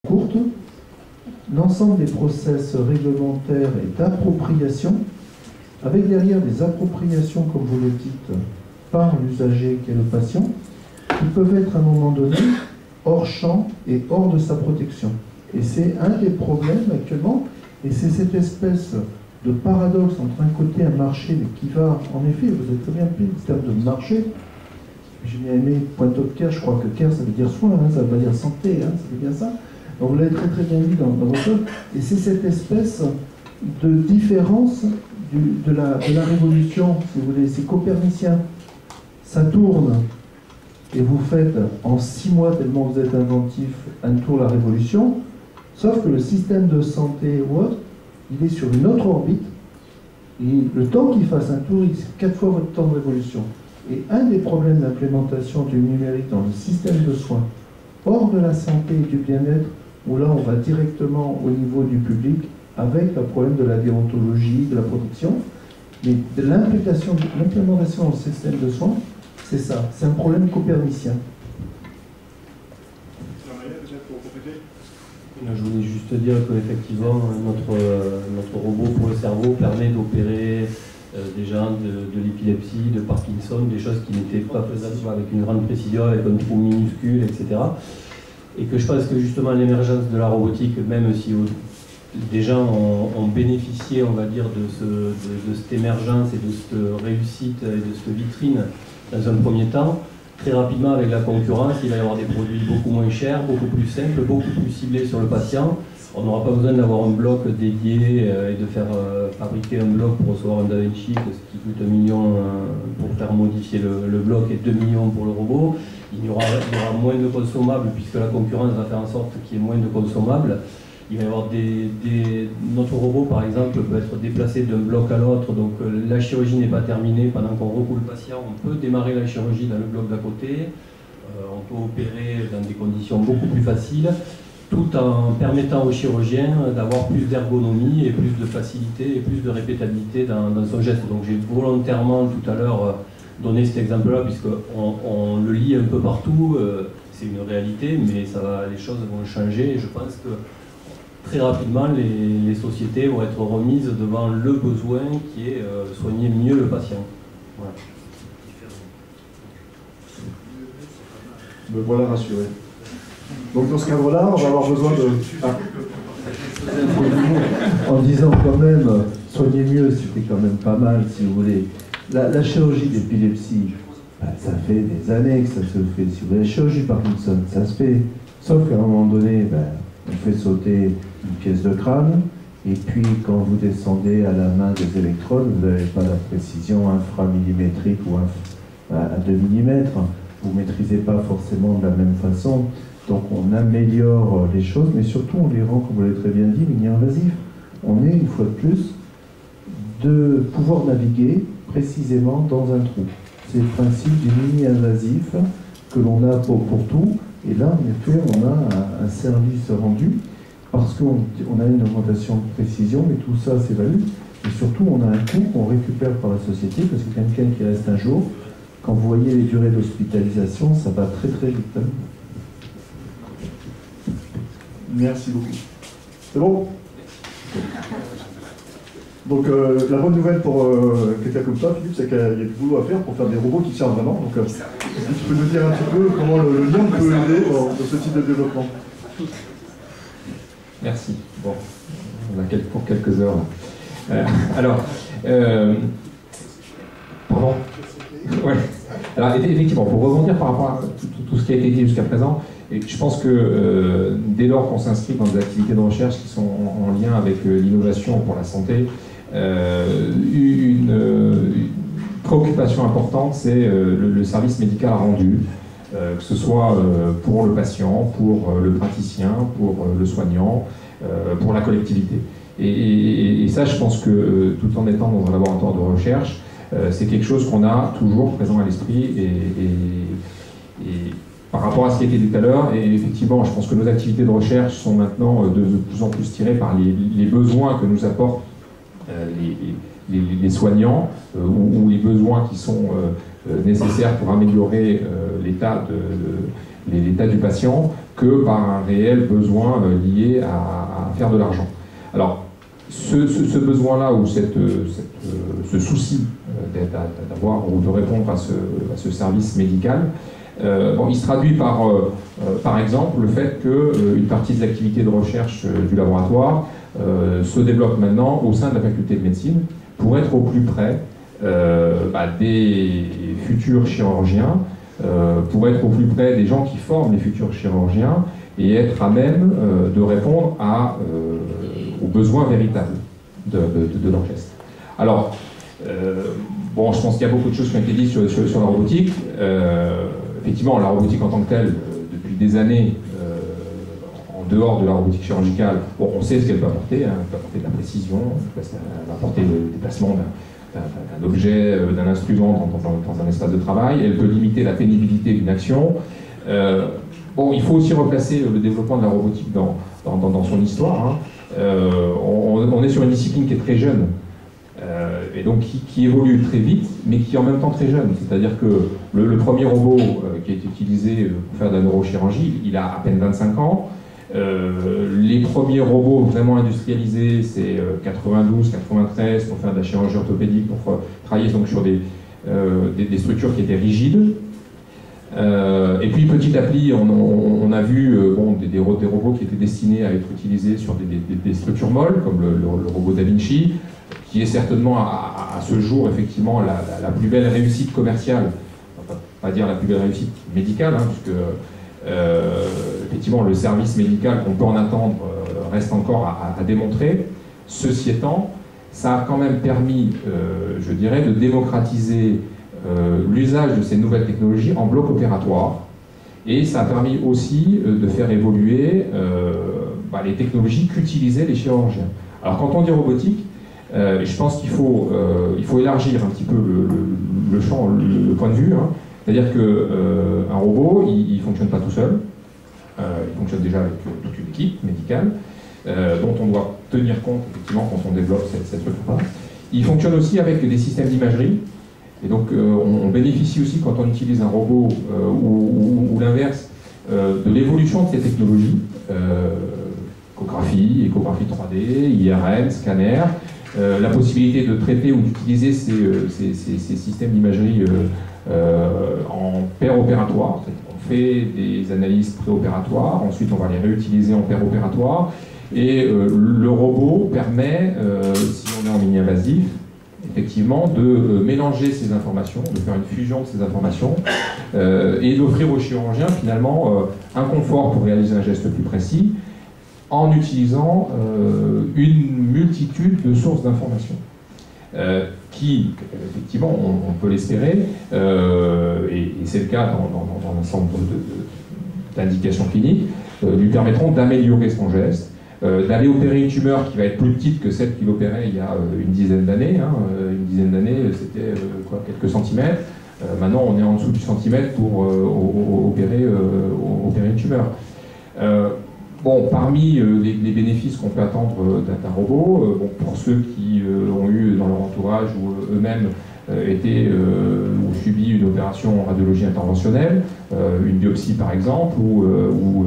courte. L'ensemble des process réglementaires et d'appropriation, avec derrière des appropriations, comme vous le dites, par l'usager qui est le patient, qui peuvent être à un moment donné hors champ et hors de sa protection. Et c'est un des problèmes actuellement, et c'est cette espèce de paradoxe entre un côté un marché mais qui va, en effet, vous avez très bien pris le terme de marché. J'ai bien aimé point of care, je crois que care ça veut dire soin, hein, ça veut pas dire santé, hein, ça veut bien ça. Donc vous l'avez très très bien dit dans votre œuvre, et c'est cette espèce de différence de la révolution, si vous voulez, c'est copernicien. Ça tourne, et vous faites en 6 mois, tellement vous êtes inventif, un tour la révolution, sauf que le système de santé ou autre, il est sur une autre orbite, et le temps qu'il fasse un tour, c'est 4 fois votre temps de révolution. Et un des problèmes d'implémentation du numérique dans le système de soins, hors de la santé et du bien-être, où là on va directement au niveau du public, avec le problème de la déontologie, de la protection, mais de l'implémentation dans le système de soins, c'est ça, c'est un problème copernicien. Je voulais juste dire qu'effectivement, notre robot pour le cerveau permet d'opérer des gens de l'épilepsie, de Parkinson, des choses qui n'étaient pas faisables avec une grande précision, avec un trou minuscule, etc. Et que je pense que justement l'émergence de la robotique, même si des gens ont bénéficié, on va dire, de cette émergence et de cette réussite et de cette vitrine dans un premier temps, très rapidement avec la concurrence, il va y avoir des produits beaucoup moins chers, beaucoup plus simples, beaucoup plus ciblés sur le patient. On n'aura pas besoin d'avoir un bloc dédié et de faire fabriquer un bloc pour recevoir un Da Vinci, ce qui coûte 1 million pour faire modifier le bloc et 2 millions pour le robot. Il y aura moins de consommables puisque la concurrence va faire en sorte qu'il y ait moins de consommables. Il va y avoir notre robot, par exemple, peut être déplacé d'un bloc à l'autre, donc la chirurgie n'est pas terminée pendant qu'on recoule le patient. On peut démarrer la chirurgie dans le bloc d'à côté, on peut opérer dans des conditions beaucoup plus faciles, tout en permettant au chirurgien d'avoir plus d'ergonomie et plus de facilité et plus de répétabilité dans son geste. Donc j'ai volontairement tout à l'heure donné cet exemple-là, puisqu'on le lit un peu partout, c'est une réalité, mais les choses vont changer, et je pense que très rapidement, les sociétés vont être remises devant le besoin qui est soigner mieux le patient. Voilà. Me voilà rassuré. Donc dans ce cadre-là, on va avoir besoin de... En disant quand même, soigner mieux, c'était quand même pas mal, si vous voulez. La chirurgie d'épilepsie, ça fait des années que ça se fait. Si vous voulez, la chirurgie Parkinson, ça se fait. Sauf qu'à un moment donné, on fait sauter une pièce de crâne, et puis quand vous descendez à la main des électrodes, vous n'avez pas la précision inframillimétrique ou à 2 mm. Vous ne maîtrisez pas forcément de la même façon. Donc on améliore les choses, mais surtout on les rend, comme vous l'avez très bien dit, mini-invasifs. On est, une fois de plus, de pouvoir naviguer précisément dans un trou. C'est le principe du mini-invasif que l'on a pour tout. Et là, en effet, on a un service rendu, parce qu'on a une augmentation de précision, mais tout ça s'évalue. Et surtout, on a un coût qu'on récupère par la société, parce que quelqu'un qui reste un jour, quand vous voyez les durées d'hospitalisation, ça va très très vite. Hein. Merci beaucoup. C'est bon? Donc la bonne nouvelle pour quelqu'un comme toi, Philippe, c'est qu'il y a du boulot à faire pour faire des robots qui servent vraiment. Donc tu peux nous dire un petit peu comment le lien peut aider dans ce type de développement. Merci. Bon, on a pour quelques heures. Pardon. Ouais. Alors effectivement, pour rebondir par rapport à tout ce qui a été dit jusqu'à présent, et je pense que dès lors qu'on s'inscrit dans des activités de recherche qui sont en lien avec l'innovation pour la santé, une préoccupation importante, c'est le service médical rendu, que ce soit pour le patient, pour le praticien, pour le soignant, pour la collectivité. Et ça, je pense que tout en étant dans un laboratoire de recherche, c'est quelque chose qu'on a toujours présent à l'esprit et par rapport à ce qui a été dit tout à l'heure, et effectivement, je pense que nos activités de recherche sont maintenant de plus en plus tirées par les besoins que nous apportent les soignants ou les besoins qui sont nécessaires pour améliorer l'état du patient, que par un réel besoin lié à faire de l'argent. Alors, ce besoin-là ou ce souci d'avoir ou de répondre à ce service médical, il se traduit par exemple, le fait qu'une partie des activités de recherche du laboratoire se développe maintenant au sein de la faculté de médecine pour être au plus près des futurs chirurgiens, pour être au plus près des gens qui forment les futurs chirurgiens et être à même de répondre aux besoins véritables de leur geste. Alors, je pense qu'il y a beaucoup de choses qui ont été dites sur la robotique. Effectivement, la robotique en tant que telle, depuis des années, en dehors de la robotique chirurgicale, on sait ce qu'elle peut apporter. Elle peut apporter de la précision, elle va apporter le déplacement d'un objet, d'un instrument dans un espace de travail. Elle peut limiter la pénibilité d'une action. Il faut aussi replacer le développement de la robotique dans son histoire. On est sur une discipline qui est très jeune, et donc qui évolue très vite, mais qui est en même temps très jeune. C'est-à-dire que le premier robot qui a été utilisé pour faire de la neurochirurgie, il a à peine 25 ans. Les premiers robots vraiment industrialisés, c'est 92-93 pour faire de la chirurgie orthopédique, pour travailler donc sur des structures qui étaient rigides. Et puis petit à petit, on a vu des robots qui étaient destinés à être utilisés sur des structures molles, comme le robot Da Vinci, qui est certainement à ce jour effectivement la plus belle réussite commerciale, on va pas dire la plus belle réussite médicale, puisque effectivement le service médical qu'on peut en attendre reste encore à démontrer. Ceci étant, ça a quand même permis, je dirais, de démocratiser l'usage de ces nouvelles technologies en bloc opératoire, et ça a permis aussi de faire évoluer les technologies qu'utilisaient les chirurgiens. Alors quand on dit robotique, je pense qu'il faut élargir un petit peu le champ, le point de vue. C'est-à-dire qu'un robot, il ne fonctionne pas tout seul, il fonctionne déjà avec toute une équipe médicale, dont on doit tenir compte effectivement quand on développe cette structure-là. Il fonctionne aussi avec des systèmes d'imagerie. Et donc on bénéficie aussi quand on utilise un robot ou l'inverse de l'évolution de ces technologies, échographie 3D, IRM, scanner, la possibilité de traiter ou d'utiliser ces systèmes d'imagerie en paire opératoire. On fait des analyses préopératoires, ensuite on va les réutiliser en paire opératoire, et le robot permet, si on est en mini-invasif, effectivement, de mélanger ces informations, de faire une fusion de ces informations et d'offrir aux chirurgiens finalement un confort pour réaliser un geste plus précis en utilisant une multitude de sources d'informations qui, effectivement, on peut l'espérer, et c'est le cas dans un ensemble d'indications cliniques, lui permettront d'améliorer son geste, d'aller opérer une tumeur qui va être plus petite que celle qu'il opérait il y a une dizaine d'années. Une dizaine d'années, c'était quelques centimètres. Maintenant, on est en dessous du centimètre pour opérer une tumeur. Parmi les bénéfices qu'on peut attendre d'un robot, pour ceux qui ont eu dans leur entourage ou eux-mêmes été ou subi une opération en radiologie interventionnelle, une biopsie par exemple, ou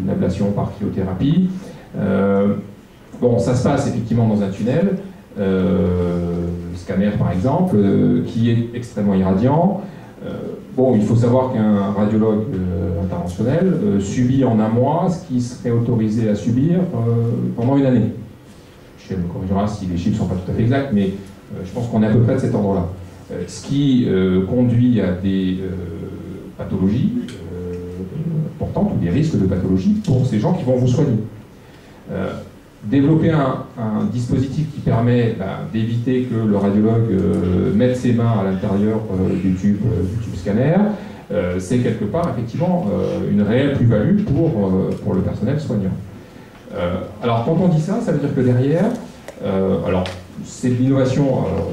une ablation par cryothérapie. Ça se passe effectivement dans un tunnel, scanner par exemple, qui est extrêmement irradiant. Il faut savoir qu'un radiologue interventionnel subit en un mois ce qui serait autorisé à subir pendant une année. Je me corrigera si les chiffres ne sont pas tout à fait exacts, mais je pense qu'on est à peu près de cet ordre-là. Ce qui conduit à des pathologies importantes ou des risques de pathologie pour ces gens qui vont vous soigner. Développer un dispositif qui permet d'éviter que le radiologue mette ses mains à l'intérieur du tube scanner, c'est quelque part effectivement une réelle plus-value pour le personnel soignant. Alors quand on dit ça, ça veut dire que derrière, c'est de l'innovation,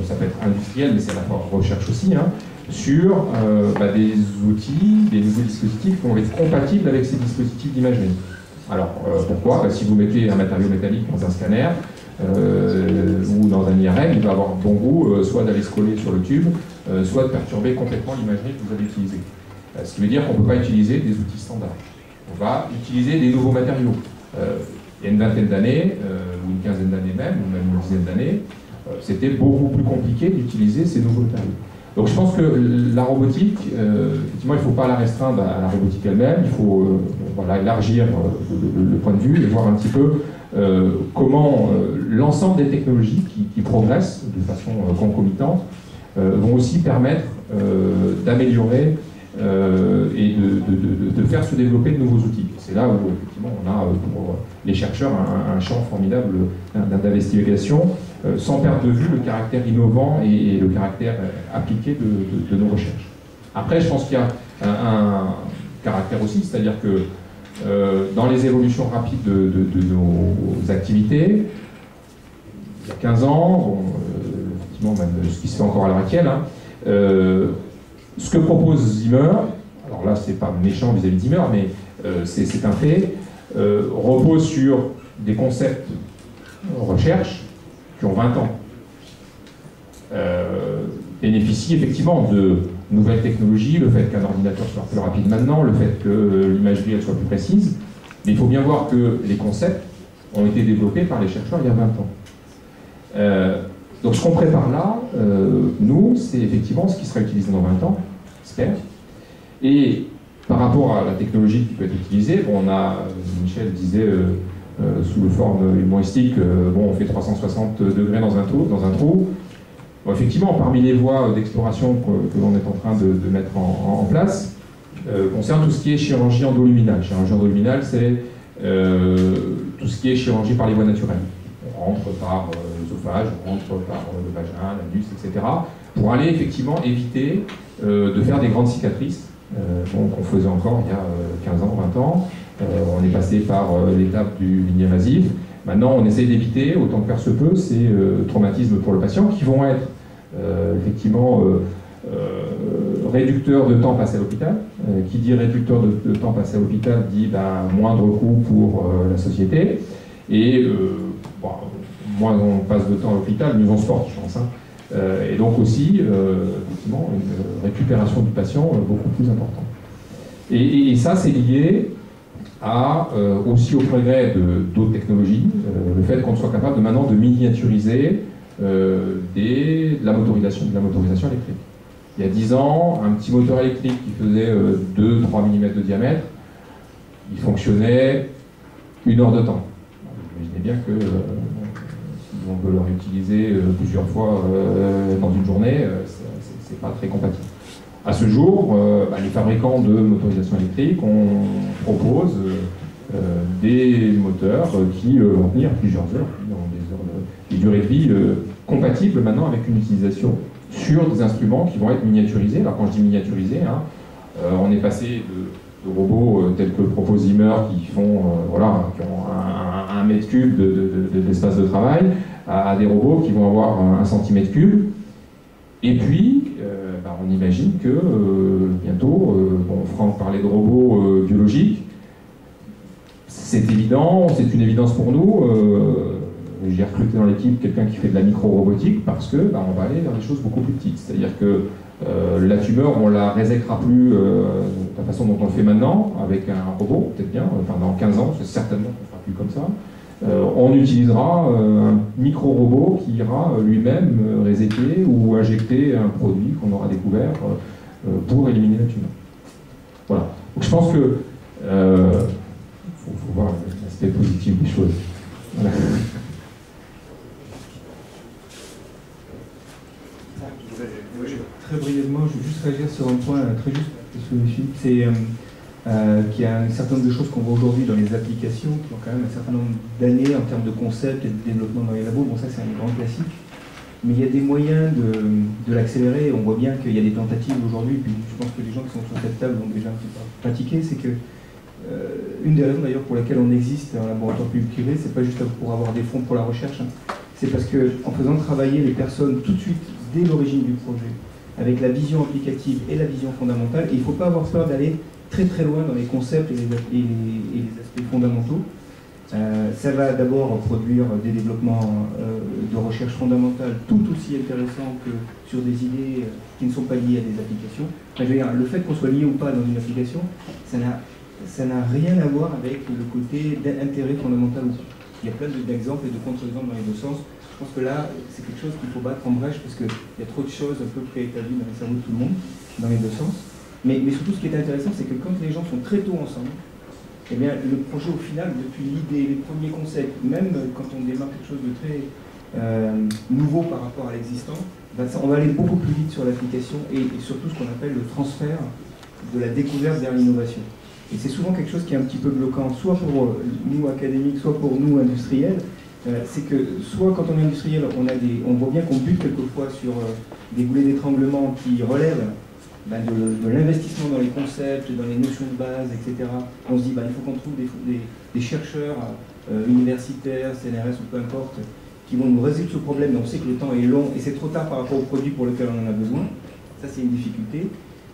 ça peut être industriel, mais c'est la recherche aussi, sur des outils, des nouveaux dispositifs qui vont être compatibles avec ces dispositifs d'imagerie. Alors, pourquoi ? Si vous mettez un matériau métallique dans un scanner ou dans un IRM, il va avoir bon goût soit d'aller se coller sur le tube, soit de perturber complètement l'imagerie que vous avez utilisée. Ce qui veut dire qu'on ne peut pas utiliser des outils standards. on va utiliser des nouveaux matériaux. Il y a une vingtaine d'années, ou une quinzaine d'années même, ou même une dizaine d'années, c'était beaucoup plus compliqué d'utiliser ces nouveaux matériaux. Donc je pense que la robotique, effectivement, il ne faut pas la restreindre à la robotique elle-même, il faut voilà, élargir le point de vue et voir un petit peu comment l'ensemble des technologies qui progressent de façon concomitante vont aussi permettre d'améliorer et de faire se développer de nouveaux outils. C'est là où effectivement on a pour les chercheurs un champ formidable d'investigation sans perdre de vue le caractère innovant et le caractère appliqué de nos recherches. Après, je pense qu'il y a un caractère aussi, c'est-à-dire que dans les évolutions rapides de nos activités, il y a 15 ans, bon, effectivement même ce qui se fait encore à l'heure actuelle, hein, ce que propose Zimmer, alors là c'est pas méchant vis-à-vis de Zimmer, mais c'est un fait, repose sur des concepts recherche qui ont 20 ans. Bénéficie effectivement de nouvelles technologies, le fait qu'un ordinateur soit plus rapide maintenant, le fait que l'imagerie elle soit plus précise, mais il faut bien voir que les concepts ont été développés par les chercheurs il y a 20 ans. Donc ce qu'on prépare là, nous, c'est effectivement ce qui sera utilisé dans 20 ans, j'espère. Et par rapport à la technologie qui peut être utilisée, bon, on a, Michel disait sous le forme humoristique, bon, on fait 360 degrés dans un trou. Bon, effectivement, parmi les voies d'exploration que l'on est en train de mettre en place, concerne tout ce qui est chirurgie endoluminale. Chirurgie endoluminale, c'est tout ce qui est chirurgie par les voies naturelles. On rentre par l'œsophage, on rentre par le vagin, l'anus, etc. pour aller effectivement éviter de faire des grandes cicatrices qu'on faisait encore il y a 15 ans, 20 ans. On est passé par l'étape du mini-invasif. Maintenant, on essaie d'éviter, autant que faire se peut, ces traumatismes pour le patient qui vont être effectivement réducteurs de temps passé à l'hôpital. Qui dit réducteur de temps passé à l'hôpital dit moindre coût pour la société. Et bon, moins on passe de temps à l'hôpital, mieux on se porte, je pense. Hein. Et donc aussi, effectivement, une récupération du patient beaucoup plus importante. Et ça, c'est lié aussi au progrès d'autres technologies, le fait qu'on soit capable maintenant de miniaturiser de la motorisation électrique. Il y a 10 ans, un petit moteur électrique qui faisait 2-3 mm de diamètre, il fonctionnait 1 heure de temps. Vous imaginez bien que si on veut le réutiliser plusieurs fois dans une journée, c'est pas très compatible. À ce jour, les fabricants de motorisation électrique proposent des moteurs qui vont tenir plusieurs heures, des durées de vie compatibles maintenant avec une utilisation sur des instruments qui vont être miniaturisés. Alors quand je dis miniaturisés, on est passé de robots tels que propose Zimmer qui ont 1 mètre cube d'espace de travail à des robots qui vont avoir 1 centimètre cube. Et puis, on imagine que bientôt, Franck parlait de robots biologiques, c'est évident, c'est une évidence pour nous. J'ai recruté dans l'équipe quelqu'un qui fait de la micro-robotique parce que on va aller vers des choses beaucoup plus petites. C'est-à-dire que la tumeur, on ne la résécrera plus de la façon dont on le fait maintenant, avec un robot, peut-être bien, dans 15 ans, c'est certainement qu'on ne fera plus comme ça. On utilisera un micro-robot qui ira lui-même réséquer ou injecter un produit qu'on aura découvert pour éliminer la tumeur. Voilà. Donc je pense que faut voir l'aspect positif des choses. Voilà. Très brièvement, je vais juste réagir sur un point très juste, c'est qu'il y a un certain nombre de choses qu'on voit aujourd'hui dans les applications qui ont quand même un certain nombre d'années en termes de concepts et de développement dans les labos. Bon, ça c'est un grand classique, mais il y a des moyens de l'accélérer. On voit bien qu'il y a des tentatives aujourd'hui, puis je pense que les gens qui sont sur cette table ont déjà un petit peu pratiqué. C'est que une des raisons d'ailleurs pour laquelle on existe en laboratoire public-privé, c'est pas juste pour avoir des fonds pour la recherche, c'est parce qu'en faisant travailler les personnes tout de suite dès l'origine du projet, avec la vision applicative et la vision fondamentale, et il ne faut pas avoir peur d'aller très très loin dans les concepts et les aspects fondamentaux. Ça va d'abord produire des développements de recherche fondamentale tout aussi intéressants que sur des idées qui ne sont pas liées à des applications. Enfin, je veux dire, le fait qu'on soit lié ou pas dans une application, ça n'a ça n'a rien à voir avec le côté d'intérêt fondamental ou pas. Il y a plein d'exemples et de contre-exemples dans les deux sens. Je pense que là, c'est quelque chose qu'il faut battre en brèche parce qu'il y a trop de choses un peu préétablies dans les cerveaux de tout le monde, dans les deux sens. Mais surtout, ce qui est intéressant, c'est que quand les gens sont très tôt ensemble, eh bien, le projet, au final, depuis l'idée, les premiers concepts, même quand on démarre quelque chose de très nouveau par rapport à l'existant, on va aller beaucoup plus vite sur l'application et surtout ce qu'on appelle le transfert de la découverte vers l'innovation. Et c'est souvent quelque chose qui est un petit peu bloquant, soit pour nous académiques, soit pour nous industriels. C'est que soit quand on est industriel, on voit bien qu'on bute quelquefois sur des goulets d'étranglement qui relèvent de l'investissement dans les concepts, dans les notions de base, etc. On se dit il faut qu'on trouve des chercheurs universitaires, CNRS ou peu importe, qui vont nous résoudre ce problème, mais on sait que le temps est long et c'est trop tard par rapport au produit pour lequel on en a besoin. Ça, c'est une difficulté.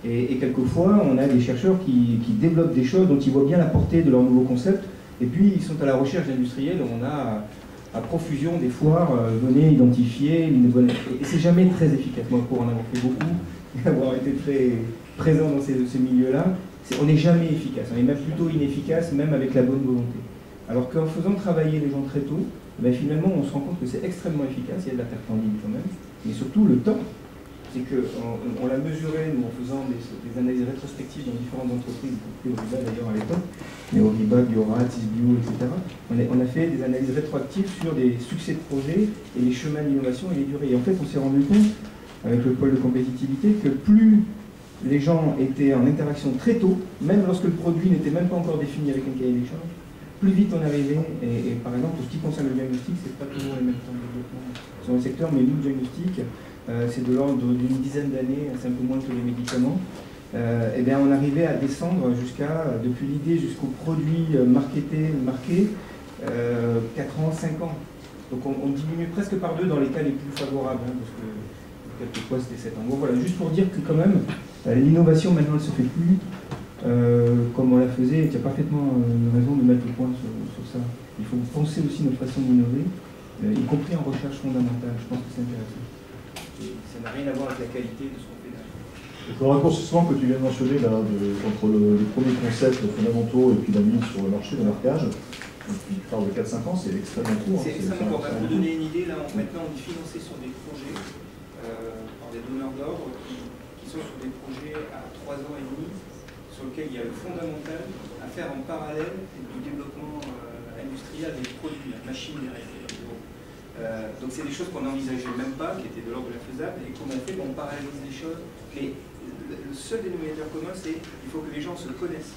Et quelquevenfois, on a des chercheurs qui développent des choses dont ils voient bien la portée de leur nouveau concept, et puis ils sont à la recherche d'industriels. On a à profusion des foires, venez identifier, et c'est jamais très efficace. Moi, pour en avoir fait beaucoup, et avoir été très présent dans ces milieux-là, on n'est jamais efficace. On est même plutôt inefficace, même avec la bonne volonté. Alors qu'en faisant travailler les gens très tôt, finalement, on se rend compte que c'est extrêmement efficace. Il y a de la pertendine quand même, mais surtout le temps. C'est qu'on l'a mesuré, nous, en faisant des analyses rétrospectives dans différentes entreprises, y compris Oriba d'ailleurs à l'époque, mais Oriba, Biora, Tisbio, etc. On a fait des analyses rétroactives sur des succès de projets et les chemins d'innovation et les durées. Et en fait, on s'est rendu compte, avec le pôle de compétitivité, que plus les gens étaient en interaction très tôt, même lorsque le produit n'était même pas encore défini avec un cahier des charges, plus vite on arrivait. Et par exemple, pour ce qui concerne le diagnostic, c'est pas toujours les mêmes temps de développement sur le secteur, mais nous, le diagnostic, c'est de l'ordre d'une dizaine d'années, c'est un peu moins que les médicaments. Et bien on arrivait à descendre depuis l'idée jusqu'au produit marqué, 4 ans, 5 ans. Donc on diminue presque par 2 dans les cas les plus favorables, parce que quelquefois c'était 7 ans. Bon voilà, juste pour dire que quand même, l'innovation maintenant elle se fait plus comme on la faisait, et tu as parfaitement raison de mettre le point sur ça. Il faut penser aussi notre façon d'innover, y compris en recherche fondamentale, je pense que c'est intéressant. Et ça n'a rien à voir avec la qualité de ce qu'on fait derrière. Le raccourcissement que tu viens de mentionner là, entre les premiers concepts fondamentaux et puis la mise sur le marché, le marquage, tu parles de 4-5 ans, c'est extrêmement court. C'est extrêmement court. Pour vous donner une idée, là, maintenant on est financé sur des projets par des donneurs d'ordre qui sont sur des projets à 3 ans et demi, sur lesquels il y a le fondamental à faire en parallèle du développement industriel des produits, la machine derrière. Donc c'est des choses qu'on n'envisageait même pas, qui étaient de l'ordre de l'infaisable, et qu'on a fait, on parallélise les choses. Mais le seul dénominateur commun, c'est qu'il faut que les gens se connaissent.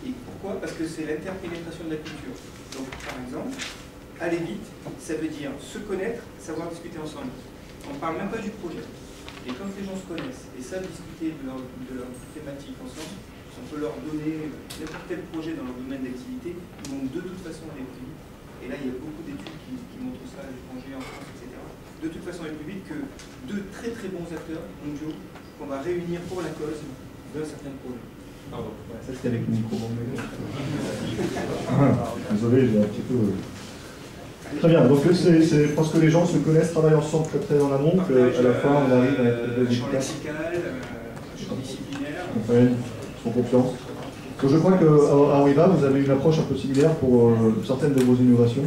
Et pourquoi? Parce que c'est l'interpénétration de la culture. Donc par exemple, aller vite, ça veut dire se connaître, savoir discuter ensemble. On ne parle même pas du projet. Et quand les gens se connaissent et savent discuter de leur thématique ensemble, on peut leur donner n'importe quel projet dans leur domaine d'activité, ils vont de toute façon aller plus vite. Et là, il y a beaucoup d'études qui montrent ça à l'étranger, en France, etc. De toute façon, aller plus vite que 2 très très bons acteurs mondiaux qu'on va réunir pour la cause d'un certain projet. Pardon, voilà, ça c'était avec le micro. Désolé, j'ai un petit peu... Très bien, donc c'est parce que les gens se connaissent, travaillent ensemble très très en amont, qu'à la fin on arrive à être champ lexical, champ disciplinaire. Ils font confiance. Donc, je crois qu'à Oriba, vous avez une approche un peu similaire pour certaines de vos innovations.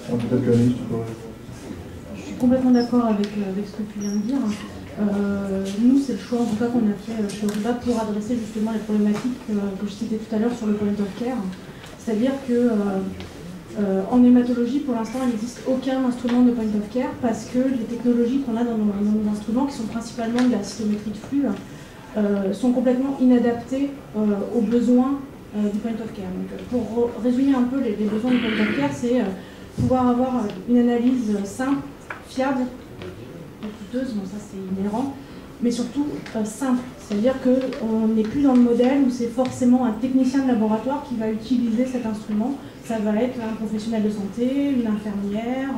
Peut-être qu'Anaïs, tu peux... Je suis complètement d'accord avec ce que tu viens de dire. Nous, c'est le choix en tout cas qu'on a fait chez Oriba pour adresser justement les problématiques que je citais tout à l'heure sur le point of care. C'est-à-dire que en hématologie, pour l'instant, il n'existe aucun instrument de point of care parce que les technologies qu'on a dans nos instruments, qui sont principalement de la cytométrie de flux, sont complètement inadaptés aux besoins du point of care. Donc, pour résumer un peu les besoins du point of care, c'est pouvoir avoir une analyse simple, fiable, coûteuse, bon ça c'est inhérent, mais surtout simple. C'est-à-dire qu'on n'est plus dans le modèle où c'est forcément un technicien de laboratoire qui va utiliser cet instrument. Ça va être un professionnel de santé, une infirmière,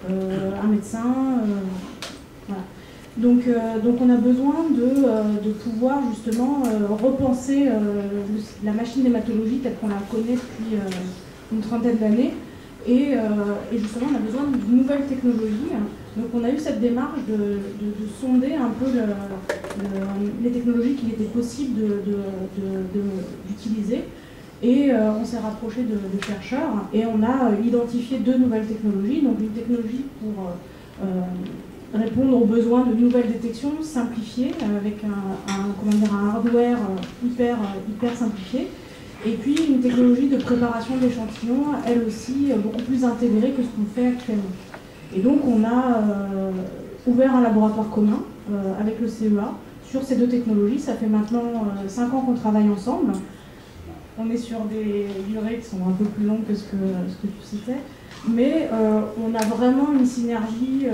un médecin, voilà. Donc on a besoin de pouvoir justement repenser la machine d'hématologie telle qu'on la connaît depuis une trentaine d'années et justement on a besoin de nouvelles technologies. Donc on a eu cette démarche de sonder un peu les technologies qu'il était possible d'utiliser Et on s'est rapproché de chercheurs et on a identifié 2 nouvelles technologies. Donc une technologie pour répondre aux besoins de nouvelles détections simplifiées, avec un hardware hyper simplifié. Et puis une technologie de préparation d'échantillons, elle aussi beaucoup plus intégrée que ce qu'on fait actuellement. Et donc on a ouvert un laboratoire commun avec le CEA sur ces 2 technologies. Ça fait maintenant 5 ans qu'on travaille ensemble. On est sur des durées qui sont un peu plus longues que ce que tu citais, mais on a vraiment une synergie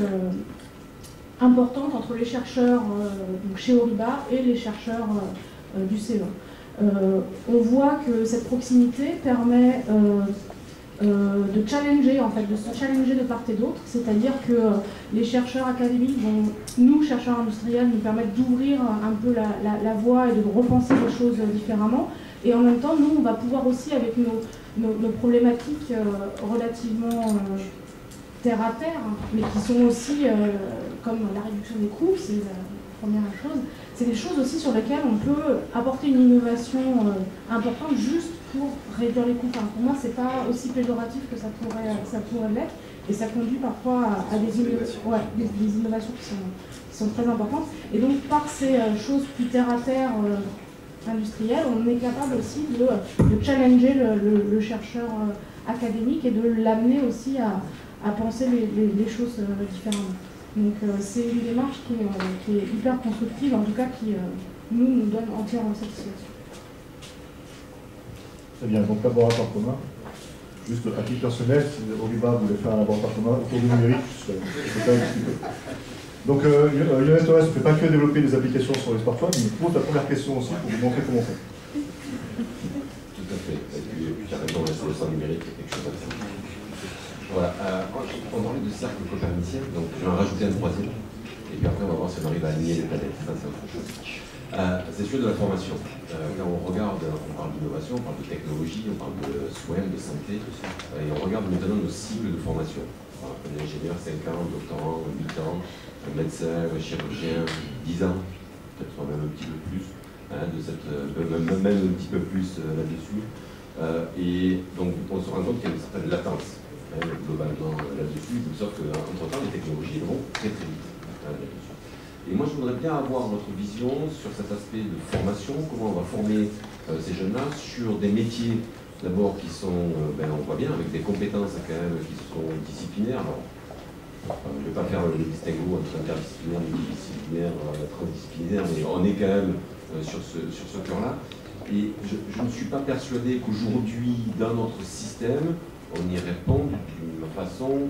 importante entre les chercheurs donc chez Horiba et les chercheurs du CEA. On voit que cette proximité permet de challenger, en fait, de se challenger de part et d'autre, c'est-à-dire que les chercheurs académiques vont, nous, chercheurs industriels, nous permettre d'ouvrir un peu la voie et de repenser les choses différemment. Et en même temps, nous, on va pouvoir aussi, avec nos problématiques relativement terre à terre, mais qui sont aussi, comme la réduction des coûts, c'est la première chose, c'est des choses aussi sur lesquelles on peut apporter une innovation importante juste pour réduire les coûts. Enfin, pour moi, c'est pas aussi péjoratif que ça pourrait l'être, et ça conduit parfois à des innovations qui sont très importantes. Et donc, par ces choses plus terre à terre, industriel, on est capable aussi de challenger le chercheur académique et de l'amener aussi à penser les choses différemment. Donc c'est une démarche qui est hyper constructive, en tout cas qui nous donne entière satisfaction. Très bien, donc laboratoire commun. Juste à titre personnel, si Horiba voulait faire un laboratoire commun autour du numérique, je peux pas expliquer. Donc, Lionel Torres ne fait pas que développer des applications sur les smartphones, il pose la première question aussi pour vous montrer comment on fait. Tout à fait. Et puis carrément, la solution numérique, c'est quelque chose à faire. Voilà. On parlait de cercle copernicien, donc je vais en rajouter un 3e. Et puis après, on va voir si on arrive à aligner les planètes. Ça, c'est autre chose. C'est celui de la formation. Quand on regarde, on parle d'innovation, on parle de technologie, on parle de soins, de santé, et on regarde maintenant nos cibles de formation. Voilà, un ingénieur 5 ans, doctorant 8 ans, un médecin, un chirurgien 10 ans, peut-être même un petit peu plus, même un petit peu plus là-dessus. Et donc on se rend compte qu'il y a une certaine latence globalement là-dessus, sauf qu'entre-temps les technologies vont très très vite là-dessus. Et moi je voudrais bien avoir votre vision sur cet aspect de formation, comment on va former ces jeunes-là sur des métiers d'abord qui sont, on voit bien, avec des compétences quand même qui sont disciplinaires. Alors, je ne vais pas faire le distinguo entre interdisciplinaire, multidisciplinaire, transdisciplinaire, mais on est quand même sur ce cœur-là. Et je ne suis pas persuadé qu'aujourd'hui, dans notre système, on y réponde d'une façon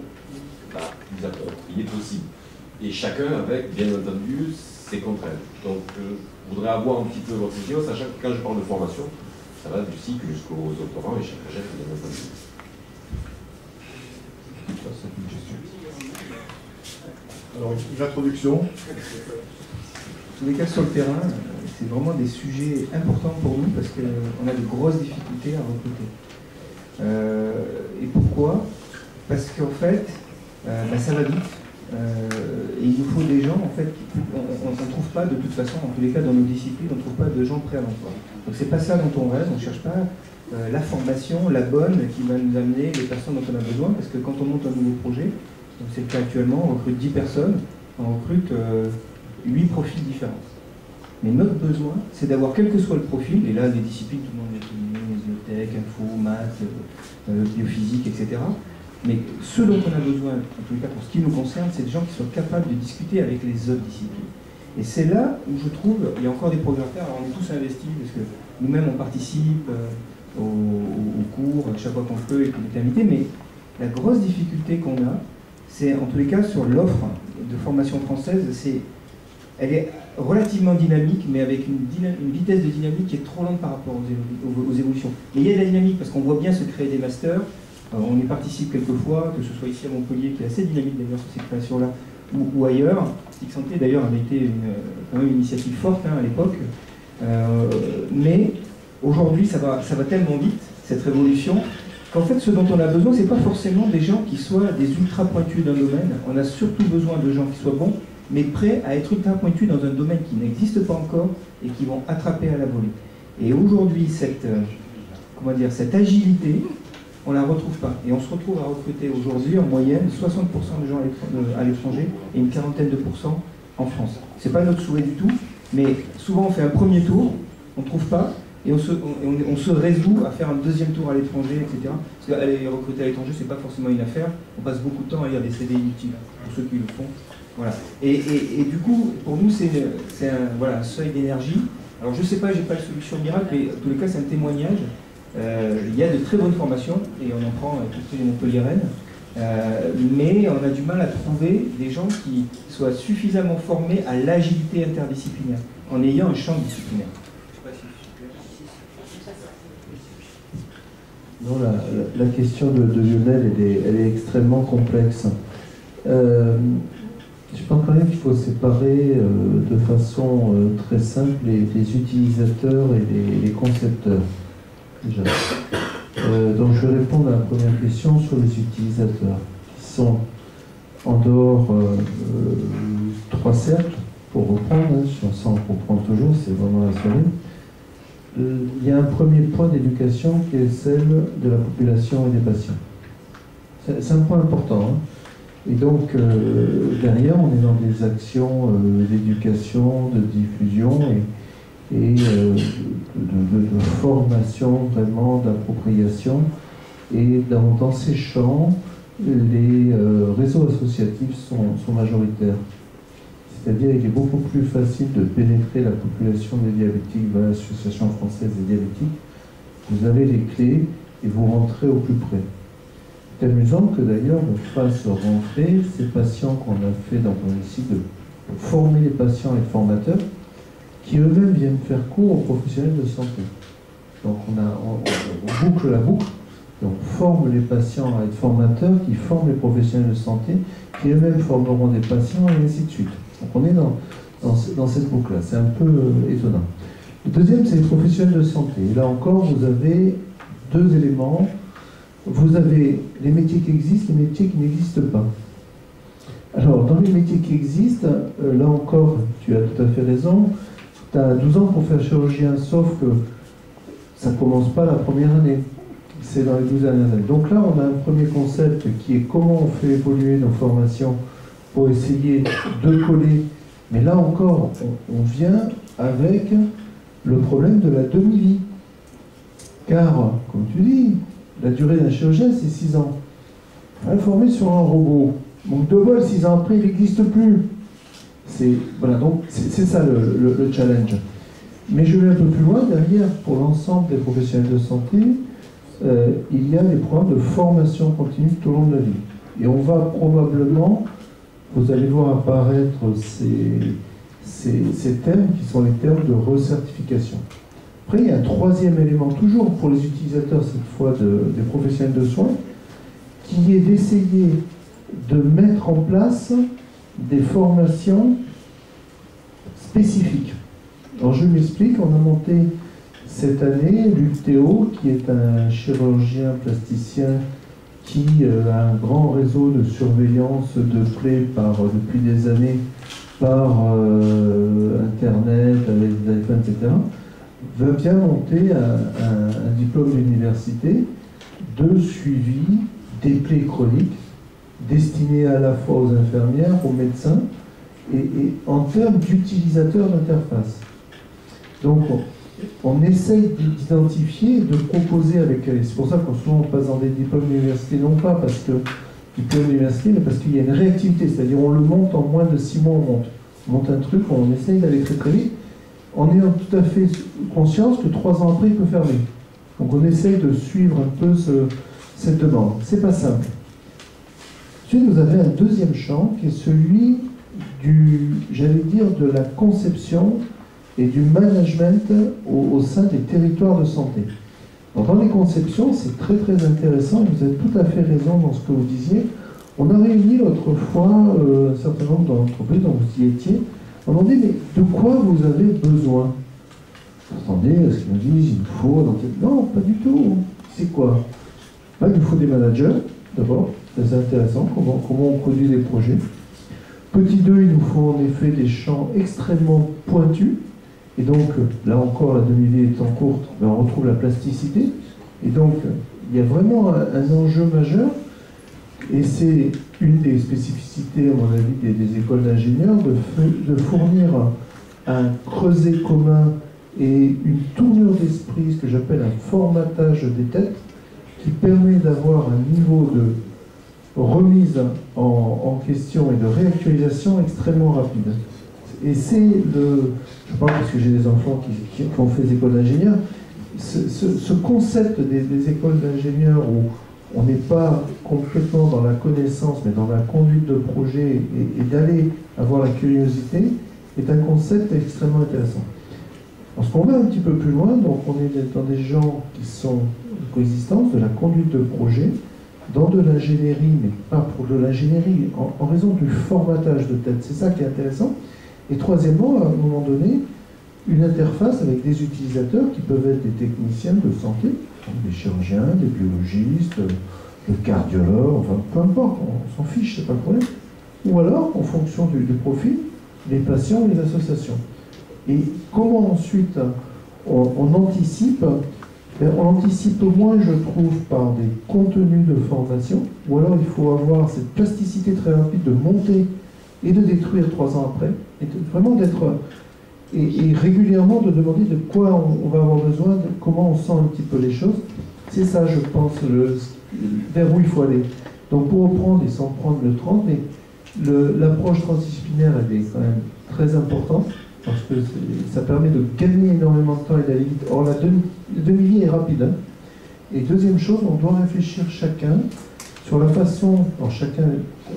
plus appropriée possible. Et chacun avec, bien entendu, ses contraintes. Donc, je voudrais avoir un petit peu votre vision, sachant que quand je parle de formation, ça va du cycle jusqu'aux doctorants et chaque projet, bien entendu. Ça, c'est une question. Alors, une introduction. En tous les cas, sur le terrain, c'est vraiment des sujets importants pour nous parce qu'on a de grosses difficultés à recruter. Et pourquoi? Parce qu'en fait, ça va vite. Et il nous faut des gens, en fait, on ne trouve pas de toute façon, en tous les cas dans nos disciplines, on ne trouve pas de gens prêts à l'emploi. Donc c'est pas ça dont on rêve, on ne cherche pas la formation, la bonne, qui va nous amener les personnes dont on a besoin, parce que quand on monte un nouveau projet, c'est le cas actuellement, on recrute 10 personnes, on recrute 8 profils différents. Mais notre besoin, c'est d'avoir quel que soit le profil, et là les disciplines, tout le monde les biotech, info, maths, biophysique, etc. Mais ce dont on a besoin, en tous les cas pour ce qui nous concerne, c'est des gens qui soient capables de discuter avec les autres disciplines. Et c'est là où je trouve, il y a encore des progrès à faire. Alors on est tous investis, parce que nous-mêmes on participe aux cours chaque fois qu'on peut et qu'on est invité, mais la grosse difficulté qu'on a, c'est en tous les cas sur l'offre de formation française, elle est relativement dynamique, mais avec une vitesse de dynamique qui est trop lente par rapport aux évolutions. Mais il y a de la dynamique, parce qu'on voit bien se créer des masters. On y participe quelquefois, que ce soit ici à Montpellier, qui est assez dynamique d'ailleurs sur ces créations-là, ou ailleurs. STIC Santé d'ailleurs avait été quand même une initiative forte à l'époque. Mais aujourd'hui, ça va tellement vite, cette révolution, qu'en fait, ce dont on a besoin, c'est pas forcément des gens qui soient des ultra pointus d'un domaine. On a surtout besoin de gens qui soient bons, mais prêts à être ultra pointus dans un domaine qui n'existe pas encore et qui vont attraper à la volée. Et aujourd'hui, cette comment dire, cette agilité, on ne la retrouve pas. Et on se retrouve à recruter aujourd'hui en moyenne 60% de gens à l'étranger et une quarantaine de pourcents en France. Ce n'est pas notre souhait du tout, mais souvent on fait un premier tour, on ne trouve pas, et on se résout à faire un deuxième tour à l'étranger, etc. Parce qu'aller recruter à l'étranger, ce n'est pas forcément une affaire. On passe beaucoup de temps à lire des CD inutiles, pour ceux qui le font. Voilà. Et du coup, pour nous, c'est un seuil d'énergie. Alors je ne sais pas, je n'ai pas de solution miracle, mais en tous les cas, c'est un témoignage. Il y a de très bonnes formations, et on en prend toutes les Montpelliéraines, mais on a du mal à trouver des gens qui soient suffisamment formés à l'agilité interdisciplinaire, en ayant un champ disciplinaire. Non, la question de Lionel, elle est extrêmement complexe. Je pense quand même qu'il faut séparer de façon très simple les utilisateurs et les concepteurs. Déjà. Donc je vais répondre à la première question sur les utilisateurs, qui sont en dehors 3 cercles, pour reprendre, sans reprendre toujours, c'est vraiment la soirée. Il y a un premier point d'éducation qui est celle de la population et des patients. C'est un point important. Hein. Et donc, derrière, on est dans des actions d'éducation, de diffusion et de formation, vraiment, d'appropriation. Et dans ces champs, les réseaux associatifs sont majoritaires. C'est-à-dire qu'il est beaucoup plus facile de pénétrer la population des diabétiques vers l'Association française des diabétiques. Vous avez les clés et vous rentrez au plus près. C'est amusant que d'ailleurs on fasse rentrer ces patients qu'on a fait dans un site de former les patients à être formateurs, qui eux-mêmes viennent faire cours aux professionnels de santé. Donc on boucle la boucle, et on forme les patients à être formateurs, qui forment les professionnels de santé, qui eux-mêmes formeront des patients, et ainsi de suite. Donc on est dans cette boucle-là, c'est un peu étonnant. Le deuxième, c'est les professionnels de santé. Et là encore, vous avez 2 éléments. Vous avez les métiers qui existent, les métiers qui n'existent pas. Alors, dans les métiers qui existent, là encore, tu as tout à fait raison, tu as 12 ans pour faire chirurgien, sauf que ça ne commence pas la première année. C'est dans les 12 dernières années. Donc là, on a un premier concept qui est comment on fait évoluer nos formations pour essayer de coller. Mais là encore, on vient avec le problème de la demi-vie. Car, comme tu dis, la durée d'un chirurgien, c'est 6 ans. On est formé sur un robot. Donc de bol, 6 ans après, il n'existe plus. Voilà, donc c'est ça le challenge. Mais je vais un peu plus loin. Derrière, pour l'ensemble des professionnels de santé, il y a des programmes de formation continue tout au long de la vie. Et on va probablement, vous allez voir apparaître ces termes qui sont les termes de recertification. Après, il y a un 3e élément, toujours pour les utilisateurs, cette fois des professionnels de soins, qui est d'essayer de mettre en place des formations spécifiques. Alors je m'explique, on a monté cette année Luc Théo, qui est un chirurgien plasticien qui a un grand réseau de surveillance de plaies depuis des années par Internet, avec des iPhones, etc., va bien monter un diplôme d'université de suivi des plaies chroniques destiné à la fois aux infirmières, aux médecins, et en termes d'utilisateurs d'interface. Donc, on essaye d'identifier et de proposer avec... C'est pour ça qu'on souvent on passe dans des diplômes d'université, non pas parce que diplôme d'université, mais parce qu'il y a une réactivité, c'est-à-dire on le monte en moins de 6 mois, on monte un truc, on essaye d'aller très très vite, en ayant tout à fait conscience que 3 ans après, il peut fermer. Donc on essaye de suivre un peu cette demande. C'est pas simple. Ensuite, vous avez un 2e champ qui est celui de la conception et du management au sein des territoires de santé. Donc, dans les conceptions, c'est très très intéressant, vous avez tout à fait raison dans ce que vous disiez. On a réuni l'autre fois un certain nombre d'entreprises dont vous y étiez. On a dit, mais de quoi vous avez besoin? Attendez, ce qu'ils nous disent, il nous faut... Non, pas du tout. C'est quoi? Là, il nous faut des managers, d'abord. C'est intéressant, comment on produit des projets. Petit 2, il nous faut en effet des champs extrêmement pointus. Et donc, là encore, la demi-vie étant courte, on retrouve la plasticité. Et donc, il y a vraiment un enjeu majeur, et c'est une des spécificités, à mon avis, des écoles d'ingénieurs, de fournir un creuset commun et une tournure d'esprit, ce que j'appelle un formatage des têtes, qui permet d'avoir un niveau de remise en question et de réactualisation extrêmement rapide. Et c'est je parle parce que j'ai des enfants qui ont fait des écoles d'ingénieurs, ce concept des écoles d'ingénieurs où on n'est pas complètement dans la connaissance, mais dans la conduite de projet et d'aller avoir la curiosité, est un concept extrêmement intéressant. Lorsqu'on va un petit peu plus loin, donc on est dans des gens qui sont en coexistence, de la conduite de projet, dans de l'ingénierie, mais pas pour de l'ingénierie, en raison du formatage de tête. C'est ça qui est intéressant. Et troisièmement, à un moment donné, une interface avec des utilisateurs qui peuvent être des techniciens de santé, des chirurgiens, des biologistes, le cardiologue, enfin peu importe, on s'en fiche, c'est pas le problème. Ou alors, en fonction du profil, les patients et les associations. Et comment ensuite on anticipe? On anticipe au moins, je trouve, par des contenus de formation, ou alors il faut avoir cette plasticité très rapide de monter et de détruire 3 ans après, et vraiment d'être, et régulièrement de demander de quoi on va avoir besoin, de comment on sent un petit peu les choses. C'est ça, je pense, vers où il faut aller. Donc pour reprendre, et sans prendre le 30, mais l'approche transdisciplinaire, elle est quand même très importante, parce que ça permet de gagner énormément de temps et d'aller vite. Or, la demi-vie est rapide. Hein. Et deuxième chose, on doit réfléchir chacun sur la façon, alors chacun,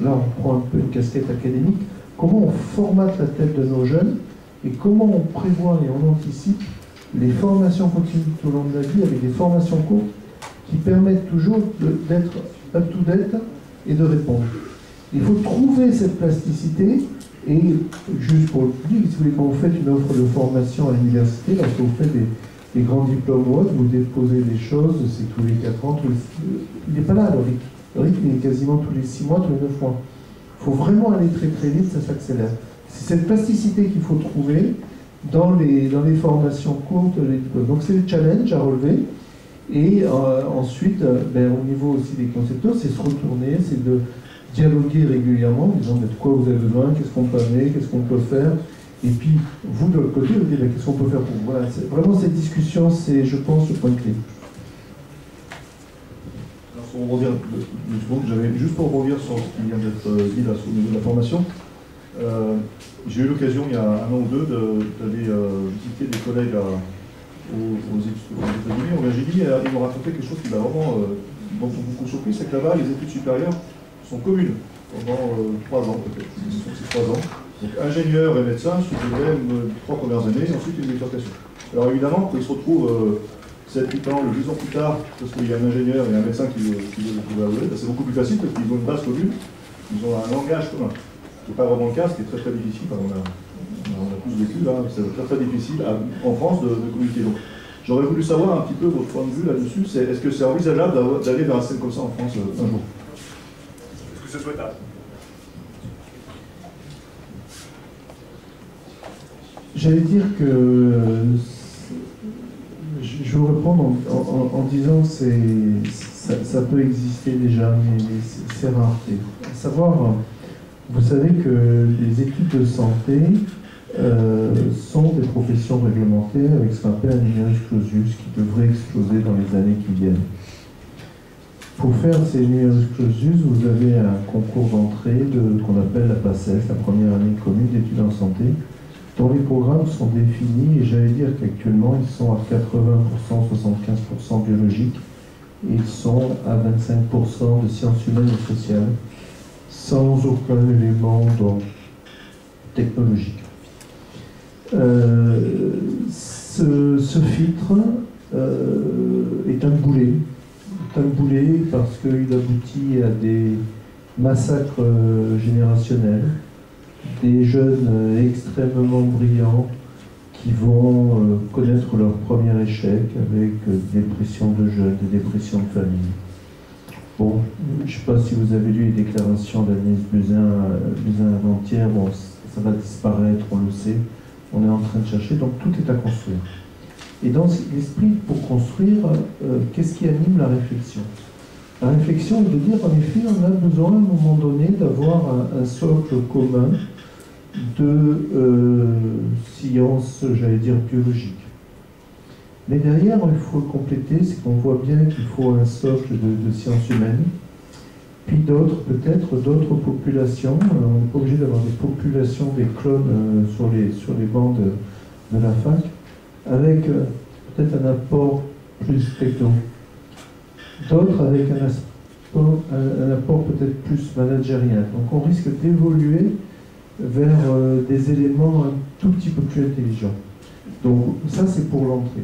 là on prend un peu une casquette académique, comment on formate la tête de nos jeunes et comment on prévoit et on anticipe les formations continues tout au long de la vie avec des formations courtes qui permettent toujours d'être up-to-date et de répondre. Il faut trouver cette plasticité. Et juste pour le public, si vous voulez, quand vous faites une offre de formation à l'université, lorsque vous faites des grands diplômes ou autres, vous déposez des choses, c'est tous les 4 ans, il n'est pas là, le rythme est quasiment tous les 6 mois, tous les 9 mois. Il faut vraiment aller très très vite, ça s'accélère. C'est cette plasticité qu'il faut trouver dans les formations courtes, les diplômes. Donc c'est le challenge à relever. Et ensuite, au niveau aussi des concepteurs, c'est se retourner, c'est de dialoguer régulièrement, en disant de quoi vous avez besoin, qu'est-ce qu'on peut amener, qu'est-ce qu'on peut faire, et puis vous de l'autre côté, vous dites qu'est-ce qu'on peut faire pour vous. Voilà, vraiment cette discussion, c'est, je pense, le point clé. Juste pour rebondir sur ce qui vient d'être dit là, au niveau de la formation, j'ai eu l'occasion il y a 1 an ou 2 d'aller visiter des collègues aux États-Unis, en Virginie, et ils m'ont raconté quelque chose qui m'a vraiment beaucoup surpris, c'est que là-bas, les études supérieures sont communes pendant 3 ans peut-être. C'est 3 ans. Donc ingénieur et médecin sur les mêmes 3 premières années, et ensuite une bifurcation. Alors évidemment, quand ils se retrouvent 7-8 ans, le 10 ans plus tard, parce qu'il y a un ingénieur et un médecin qui veut avouer, c'est beaucoup plus facile parce qu'ils ont une base commune, ils ont un langage commun. Ce n'est pas vraiment le cas, ce qui est très très difficile. On a tous vécu là, c'est très très difficile en France de communiquer. Donc, j'aurais voulu savoir un petit peu votre point de vue là-dessus. Est-ce que c'est envisageable d'aller vers un système comme ça en France un jour? C'est souhaitable. J'allais dire que je vais répondre en disant que ça peut exister déjà, mais c'est rareté. À savoir, vous savez que les études de santé sont des professions réglementées avec ce qu'on appelle un numerus clausus qui devrait exploser dans les années qui viennent. Pour faire ces numerus clausus, vous avez un concours d'entrée qu'on appelle la PACES, la première année commune d'études en santé, dont les programmes sont définis, et j'allais dire qu'actuellement ils sont à 80%, 75% biologiques, et ils sont à 25% de sciences humaines et sociales, sans aucun élément technologique. Ce filtre est un boulet. Parce qu'il aboutit à des massacres générationnels, des jeunes extrêmement brillants qui vont connaître leur premier échec avec dépression de jeunes, des dépressions de famille. Bon, je ne sais pas si vous avez lu les déclarations d'Agnès Buzyn avant-hier, ça va disparaître, on le sait, on est en train de chercher, donc tout est à construire. Et dans l'esprit, pour construire, qu'est-ce qui anime la réflexion? La réflexion est de dire, en effet, on a besoin à un moment donné d'avoir un socle commun de sciences, j'allais dire, biologiques. Mais derrière, il faut le compléter, c'est qu'on voit bien qu'il faut un socle de sciences humaines, puis d'autres, peut-être d'autres populations. On n'est pas obligé d'avoir des populations, des clones sur les bancs de la fac, avec peut-être un apport plus techno. D'autres avec un apport peut-être plus managérien. Donc on risque d'évoluer vers des éléments un tout petit peu plus intelligents. Donc ça c'est pour l'entrée.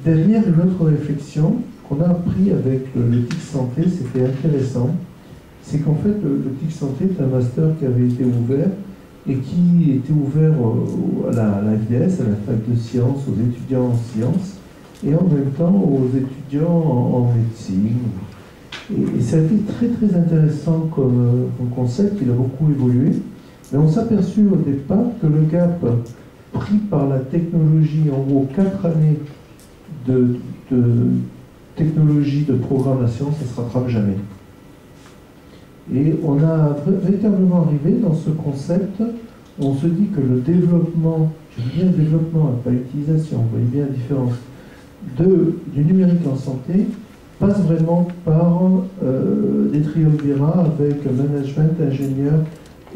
Derrière une autre réflexion qu'on a appris avec le TIC Santé, c'était intéressant, c'est qu'en fait le TIC Santé est un master qui avait été ouvert et qui était ouvert à la FDS, à la fac de sciences, aux étudiants en sciences, et en même temps aux étudiants en médecine. Et ça a été très très intéressant comme concept, il a beaucoup évolué, mais on s'est aperçu au départ que le gap pris par la technologie, en gros 4 années de technologie de programmation, ça ne se rattrape jamais. Et on a véritablement arrivé dans ce concept, on se dit que le développement, je dis bien développement, pas l'utilisation, vous voyez bien la différence, du numérique en santé passe vraiment par des triumvirats avec management, ingénieurs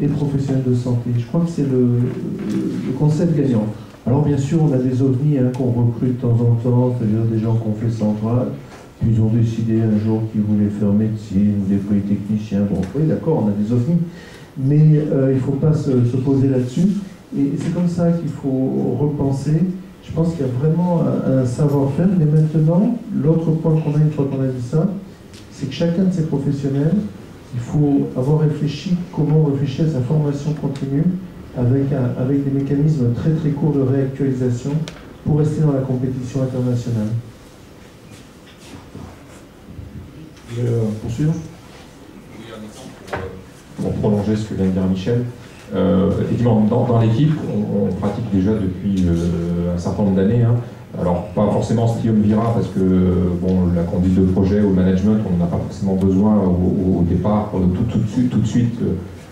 et professionnels de santé. Je crois que c'est le concept gagnant. Alors bien sûr, on a des ovnis qu'on recrute de temps en temps, c'est-à-dire des gens qui ont fait centrale, puis ils ont décidé un jour qu'ils voulaient faire médecine, des polytechniciens. Bon, oui, d'accord, on a des ovnis, mais il ne faut pas se poser là-dessus. Et c'est comme ça qu'il faut repenser. Je pense qu'il y a vraiment un savoir-faire, mais maintenant, l'autre point qu'on a une fois qu'on a dit ça, c'est que chacun de ces professionnels, il faut avoir réfléchi comment réfléchir à sa formation continue avec des mécanismes très très courts de réactualisation pour rester dans la compétition internationale. Vous voulez poursuivre? Pour prolonger ce que vient de dire Michel, effectivement, dans l'équipe, on pratique déjà depuis un certain nombre d'années. Alors, pas forcément ce triumvirat, parce que bon, la conduite de projet ou le management, on n'en a pas forcément besoin au départ, tout de suite,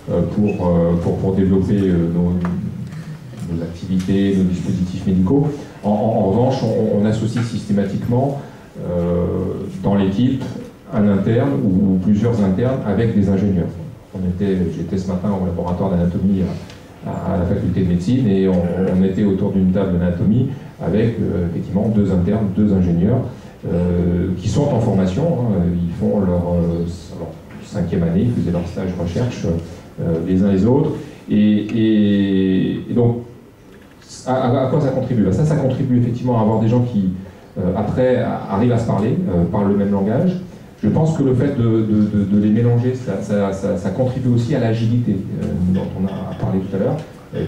pour développer nos activités, nos dispositifs médicaux. En revanche, on associe systématiquement dans l'équipe un interne ou plusieurs internes avec des ingénieurs. J'étais ce matin au laboratoire d'anatomie à la faculté de médecine et on était autour d'une table d'anatomie avec effectivement 2 internes, 2 ingénieurs qui sont en formation. Ils font leur 5e année, ils faisaient leur stage recherche les uns les autres. Et donc, à quoi ça contribue? Ça contribue effectivement à avoir des gens qui, après, arrivent à se parler, parlent le même langage. Je pense que le fait de les mélanger, ça contribue aussi à l'agilité dont on a parlé tout à l'heure,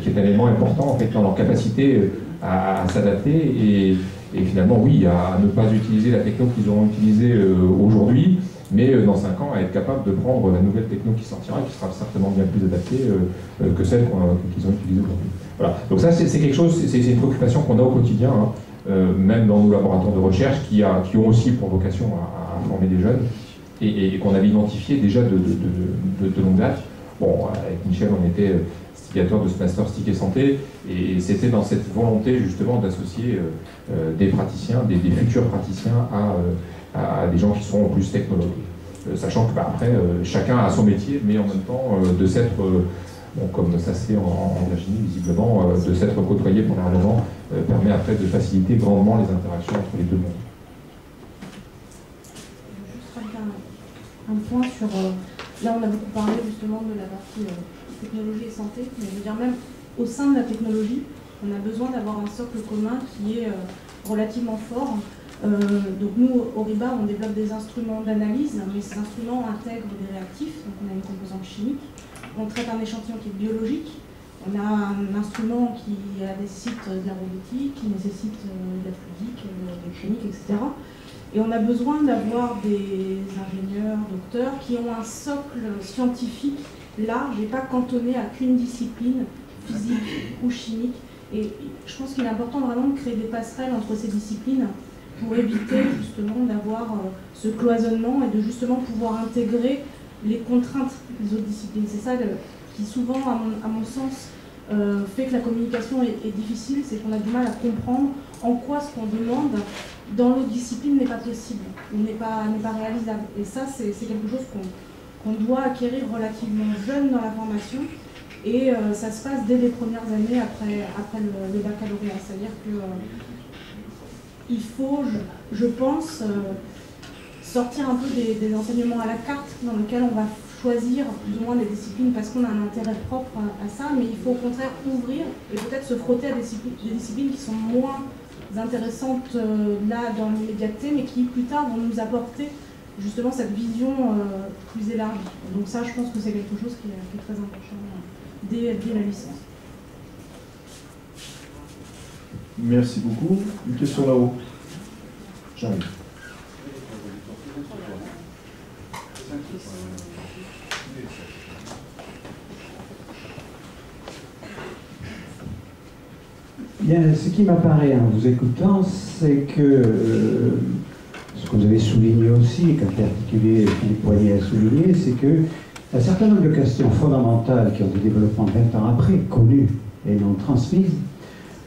qui est un élément important en fait, dans leur capacité à s'adapter et finalement, oui, à ne pas utiliser la techno qu'ils auront utilisée aujourd'hui, mais dans 5 ans, à être capable de prendre la nouvelle techno qui sortira et qui sera certainement bien plus adaptée que celle qu'ils ont utilisée aujourd'hui. Voilà. Donc ça, c'est quelque chose, c'est une préoccupation qu'on a au quotidien, même dans nos laboratoires de recherche, qui ont aussi pour vocation à former des jeunes et qu'on avait identifié déjà de longue date. Bon, avec Michel, on était instigateur de ce master STIC et santé et c'était dans cette volonté justement d'associer des praticiens, des futurs praticiens à des gens qui sont plus technologues. Sachant que après, chacun a son métier, mais en même temps de s'être, comme ça se fait en Virginie visiblement, de s'être côtoyé pendant un moment permet après de faciliter grandement les interactions entre les deux mondes. Un point sur... là, on a beaucoup parlé justement de la partie technologie et santé, mais je veux dire même au sein de la technologie, on a besoin d'avoir un socle commun qui est relativement fort. Donc nous, au RIBA, on développe des instruments d'analyse, mais ces instruments intègrent des réactifs, donc on a une composante chimique. On traite un échantillon qui est biologique. On a un instrument qui nécessite de la robotique, qui nécessite de la physique, de la chimique, etc. Et on a besoin d'avoir des ingénieurs, docteurs, qui ont un socle scientifique large et pas cantonné à qu'une discipline, physique ou chimique, Et je pense qu'il est important vraiment de créer des passerelles entre ces disciplines pour éviter justement d'avoir ce cloisonnement et de justement pouvoir intégrer les contraintes des autres disciplines. C'est ça qui souvent, à mon sens, fait que la communication est difficile, c'est qu'on a du mal à comprendre en quoi ce qu'on demande dans l'autre discipline n'est pas possible, n'est pas réalisable. Et ça, c'est quelque chose qu'on doit acquérir relativement jeune dans la formation, et ça se passe dès les premières années après le baccalauréat. C'est-à-dire qu'il faut, je pense, sortir un peu des enseignements à la carte dans lesquels on va choisir plus ou moins des disciplines parce qu'on a un intérêt propre à ça, mais il faut au contraire ouvrir et peut-être se frotter à des disciplines qui sont moins intéressantes là dans l'immédiateté, mais qui plus tard vont nous apporter justement cette vision plus élargie. Donc ça, je pense que c'est quelque chose qui est très important dès la licence. Merci beaucoup. Une question là-haut. J'arrive. Bien, ce qui m'apparaît en vous écoutant, c'est que ce que vous avez souligné aussi, qu'en particulier Philippe Poignet a souligné, c'est qu'un certain nombre de questions fondamentales qui ont des développements 20 ans après, connues et non transmises,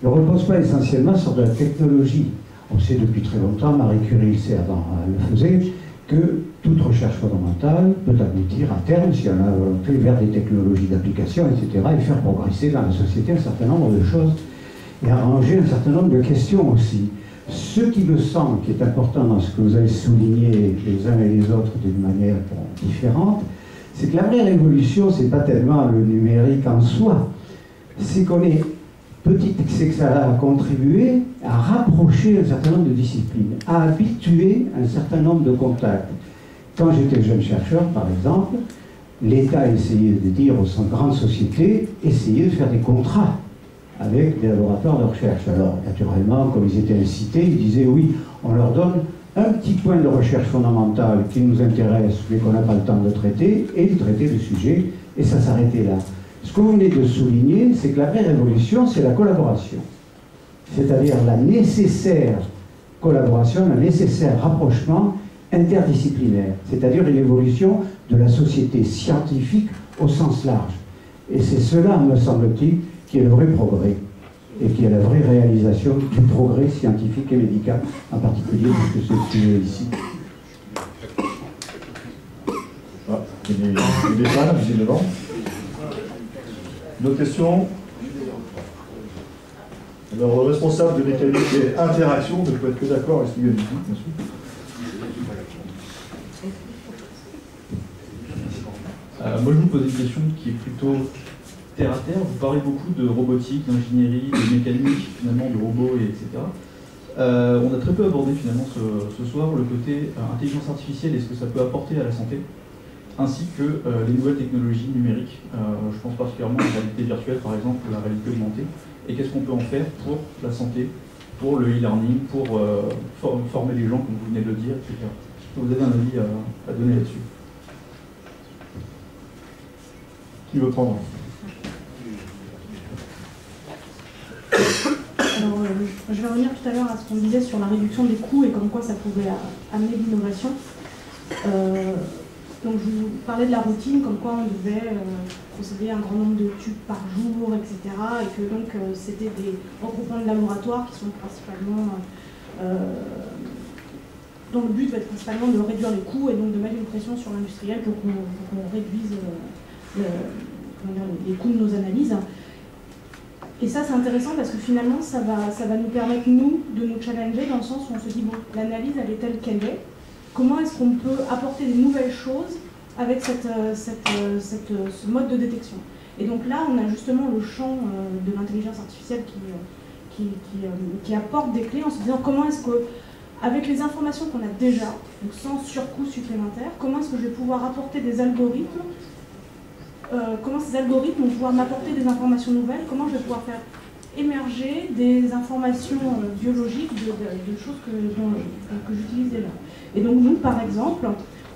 ne reposent pas essentiellement sur de la technologie. On sait depuis très longtemps, Marie Curie le faisait, que toute recherche fondamentale peut aboutir à terme, si on a la volonté, vers des technologies d'application, etc., et faire progresser dans la société un certain nombre de choses, et arranger un certain nombre de questions aussi. Ce qui me semble qui est important dans ce que vous avez souligné les uns et les autres d'une manière différente, c'est que la vraie révolution, c'est pas tellement le numérique en soi, c'est qu'on est petit, c'est que ça a contribué à rapprocher un certain nombre de disciplines, à habituer un certain nombre de contacts. Quand j'étais jeune chercheur, par exemple, l'État essayait de dire aux grandes sociétés, essayez de faire des contrats avec des laboratoires de recherche. Alors, naturellement, comme ils étaient incités, ils disaient oui, on leur donne un petit point de recherche fondamentale qui nous intéresse, mais qu'on n'a pas le temps de traiter, et ils traitaient le sujet, et ça s'arrêtait là. Ce que vous venez de souligner, c'est que la vraie révolution, c'est la collaboration. C'est-à-dire la nécessaire collaboration, le nécessaire rapprochement interdisciplinaire. C'est-à-dire une évolution de la société scientifique au sens large. Et c'est cela, me semble-t-il, qui est le vrai progrès, et qui est la vraie réalisation du progrès scientifique et médical, en particulier puisque c'est sujet ici. Ah, il y a des femmes, visiblement. Une autre question? Alors, le responsable de mécanique et interaction ne peut être que d'accord avec ce qu'il y a dit, bien sûr. Moi, je vous pose une question qui est plutôt terre à terre. Vous parlez beaucoup de robotique, d'ingénierie, de mécanique, finalement, de robots, etc. On a très peu abordé, finalement, ce soir, le côté intelligence artificielle et ce que ça peut apporter à la santé, ainsi que les nouvelles technologies numériques. Je pense particulièrement à la réalité virtuelle, par exemple, ou la réalité augmentée. Et qu'est-ce qu'on peut en faire pour la santé, pour le e-learning, pour former les gens, comme vous venez de le dire, etc. Est-ce que vous avez un avis à donner là-dessus? Qui veut prendre? Alors, je vais revenir tout à l'heure à ce qu'on disait sur la réduction des coûts et comme quoi ça pouvait amener l'innovation. Donc je vous parlais de la routine, comme quoi on devait procéder à un grand nombre de tubes par jour, etc. Et que donc c'était des regroupements de laboratoires qui sont principalement... dont le but va être principalement de réduire les coûts et donc de mettre une pression sur l'industriel pour qu'on réduise les coûts de nos analyses. Et ça, c'est intéressant parce que finalement, ça va nous permettre, nous, de nous challenger dans le sens où on se dit, bon, l'analyse, elle est telle qu'elle est. Comment est-ce qu'on peut apporter des nouvelles choses avec ce mode de détection? Et donc là, on a justement le champ de l'intelligence artificielle qui apporte des clés en se disant comment est-ce que, avec les informations qu'on a déjà, donc sans surcoût supplémentaire, comment est-ce que je vais pouvoir apporter des algorithmes, comment ces algorithmes vont pouvoir m'apporter des informations nouvelles, comment je vais pouvoir faire émerger des informations biologiques de choses que j'utilise déjà. Et donc nous, par exemple,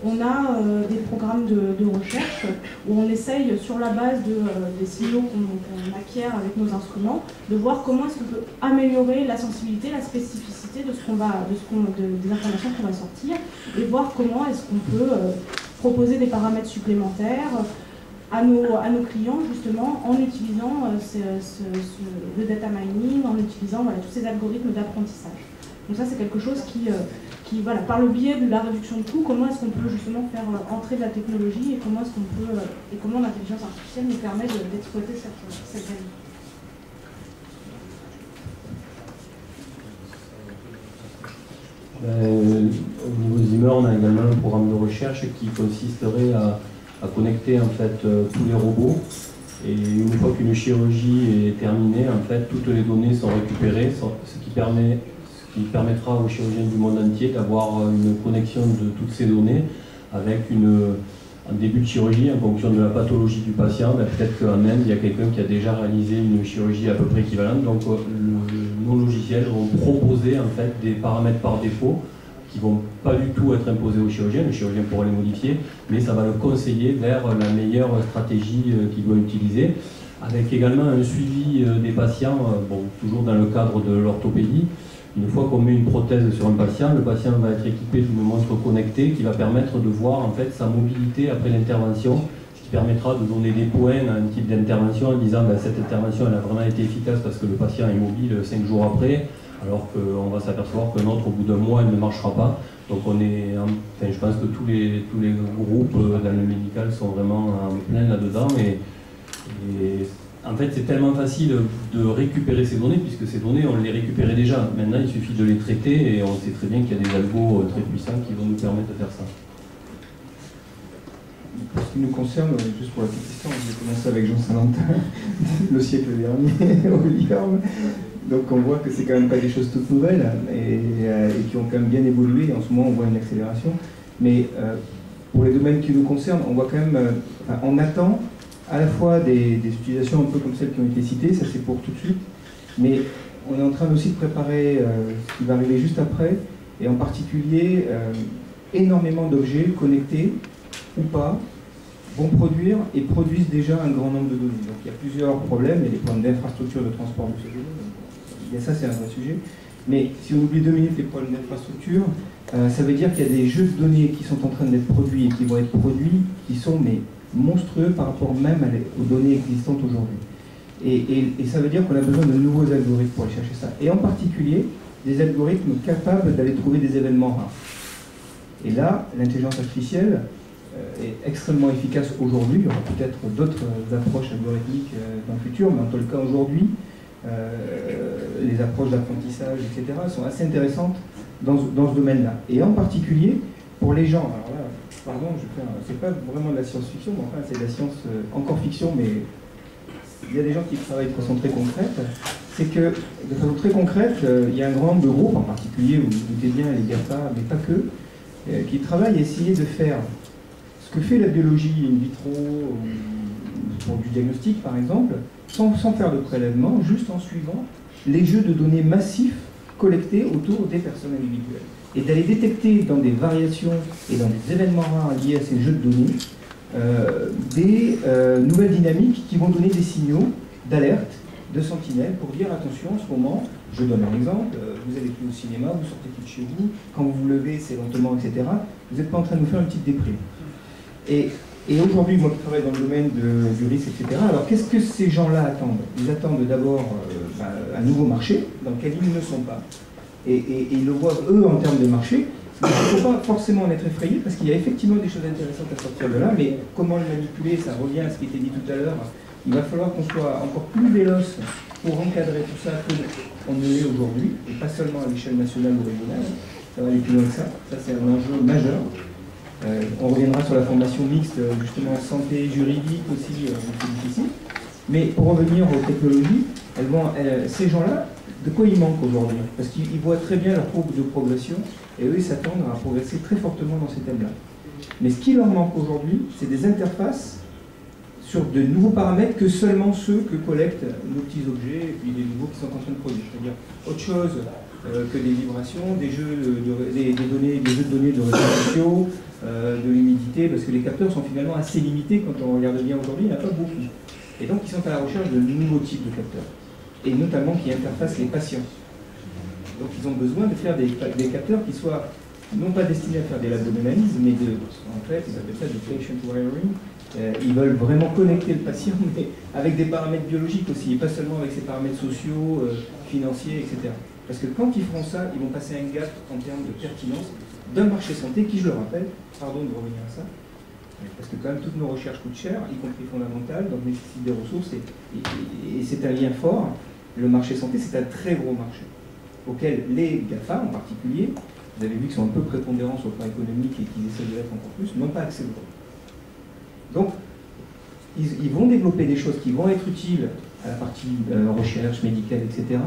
On a des programmes de recherche où on essaye, sur la base des signaux qu'on acquiert avec nos instruments, de voir comment est-ce qu'on peut améliorer la sensibilité, la spécificité de des informations qu'on va sortir, et voir comment est-ce qu'on peut proposer des paramètres supplémentaires à nos clients, justement, en utilisant le data mining, en utilisant tous ces algorithmes d'apprentissage. Donc ça, c'est quelque chose qui voilà, par le biais de la réduction de coûts, comment est-ce qu'on peut justement faire entrer de la technologie, et comment est-ce qu'on peut, et comment l'intelligence artificielle nous permet d'exploiter cette value. Au niveau Zimmer, on a également un programme de recherche qui consisterait à connecter en fait tous les robots, et une fois qu'une chirurgie est terminée, en fait toutes les données sont récupérées, ce qui permettra aux chirurgiens du monde entier d'avoir une connexion de toutes ces données avec un début de chirurgie en fonction de la pathologie du patient. Peut-être qu'en Inde, il y a quelqu'un qui a déjà réalisé une chirurgie à peu près équivalente. Donc nos logiciels vont proposer en fait des paramètres par défaut qui ne vont pas du tout être imposés au chirurgien. Le chirurgien pourra les modifier, mais ça va le conseiller vers la meilleure stratégie qu'il doit utiliser, avec également un suivi des patients, toujours dans le cadre de l'orthopédie. Une fois qu'on met une prothèse sur un patient, le patient va être équipé d'une montre connectée qui va permettre de voir en fait sa mobilité après l'intervention, ce qui permettra de donner des points à un type d'intervention en disant cette intervention elle a vraiment été efficace parce que le patient est mobile 5 jours après, alors qu'on va s'apercevoir que l'autre au bout d'un mois elle ne marchera pas. Donc je pense que tous les groupes dans le médical sont vraiment en plein là-dedans, et en fait, c'est tellement facile de récupérer ces données, puisque ces données, on les récupérait déjà. Maintenant, il suffit de les traiter, et on sait très bien qu'il y a des algos très puissants qui vont nous permettre de faire ça. Pour ce qui nous concerne, juste pour la petite histoire, j'ai commencé avec Jean Saint-Valentin le siècle dernier au Liorne. Donc on voit que c'est quand même pas des choses toutes nouvelles, et qui ont quand même bien évolué. En ce moment, on voit une accélération. Mais pour les domaines qui nous concernent, on voit quand même, on attend à la fois des utilisations un peu comme celles qui ont été citées, ça c'est pour tout de suite, mais on est en train aussi de préparer ce qui va arriver juste après, et en particulier énormément d'objets connectés ou pas vont produire et produisent déjà un grand nombre de données. Donc il y a plusieurs problèmes, il y a des problèmes d'infrastructure de transport de ces données, il y a ça, c'est un vrai sujet. Mais si on oublie 2 minutes les problèmes d'infrastructure, ça veut dire qu'il y a des jeux de données qui sont en train d'être produits et qui vont être produits, qui sont monstrueux par rapport même aux données existantes aujourd'hui. Et ça veut dire qu'on a besoin de nouveaux algorithmes pour aller chercher ça. Et en particulier, des algorithmes capables d'aller trouver des événements rares. Et là, l'intelligence artificielle est extrêmement efficace aujourd'hui. Il y aura peut-être d'autres approches algorithmiques dans le futur, mais en tout cas aujourd'hui, les approches d'apprentissage, etc., sont assez intéressantes dans ce domaine-là. Et en particulier, pour les gens, alors là, pardon, c'est pas vraiment de la science-fiction, mais enfin c'est de la science encore fiction, mais il y a des gens qui travaillent de façon très concrète. C'est que, de façon très concrète, il y a un grand nombre de groupes, en particulier, vous vous doutez bien, les GAFA, mais pas que, qui travaillent à essayer de faire ce que fait la biologie in vitro, pour du diagnostic par exemple, sans faire de prélèvement, juste en suivant les jeux de données massifs collectés autour des personnes individuelles. Et d'aller détecter dans des variations et dans des événements rares liés à ces jeux de données des nouvelles dynamiques qui vont donner des signaux d'alerte, de sentinelle, pour dire attention, en ce moment, je donne un exemple, vous allez plus au cinéma, vous sortez plus de chez vous, quand vous vous levez, c'est lentement, etc. Vous n'êtes pas en train de nous faire une petite déprime. Et aujourd'hui, moi qui travaille dans le domaine du risque, etc., alors qu'est-ce que ces gens-là attendent? Ils attendent d'abord un nouveau marché dans lequel ils ne sont pas. Et ils le voient, eux, en termes de marché. Il ne faut pas forcément en être effrayé, parce qu'il y a effectivement des choses intéressantes à sortir de là, mais comment le manipuler, ça revient à ce qui était dit tout à l'heure. Il va falloir qu'on soit encore plus véloce pour encadrer tout ça qu'on ne l'est aujourd'hui, et pas seulement à l'échelle nationale ou régionale. Ça va aller plus loin que ça. Ça, c'est un enjeu majeur. On reviendra sur la formation mixte, justement, santé juridique aussi, c'est difficile. Mais pour revenir aux technologies, ces gens-là, de quoi ils manquent aujourd'hui? Parce qu'ils voient très bien leur courbe de progression, et eux, ils s'attendent à progresser très fortement dans ces thèmes-là. Mais ce qui leur manque aujourd'hui, c'est des interfaces sur de nouveaux paramètres que seulement ceux que collectent nos petits objets, et puis les nouveaux qui sont en train de produire. C'est-à-dire autre chose que des vibrations, des jeux de données de réseaux sociaux, de l'humidité, parce que les capteurs sont finalement assez limités quand on regarde bien aujourd'hui, il n'y en a pas beaucoup. Et donc ils sont à la recherche de nouveaux types de capteurs, et notamment qui interfacent les patients. Donc ils ont besoin de faire des capteurs qui soient non pas destinés à faire des l'abdominalisme, mais en fait, ils appellent ça du patient wiring. Ils veulent vraiment connecter le patient, mais avec des paramètres biologiques aussi, et pas seulement avec ses paramètres sociaux, financiers, etc. Parce que quand ils feront ça, ils vont passer un gap en termes de pertinence d'un marché santé qui, je le rappelle, pardon de revenir à ça, parce que quand même toutes nos recherches coûtent cher, y compris fondamentales, donc nécessitent des ressources, et c'est un lien fort. Le marché santé, c'est un très gros marché, auquel les GAFA en particulier, vous avez vu qu'ils sont un peu prépondérants sur le plan économique et qu'ils essaient de l'être encore plus, n'ont pas accès au droit. Donc, ils vont développer des choses qui vont être utiles à la partie recherche médicale, etc.,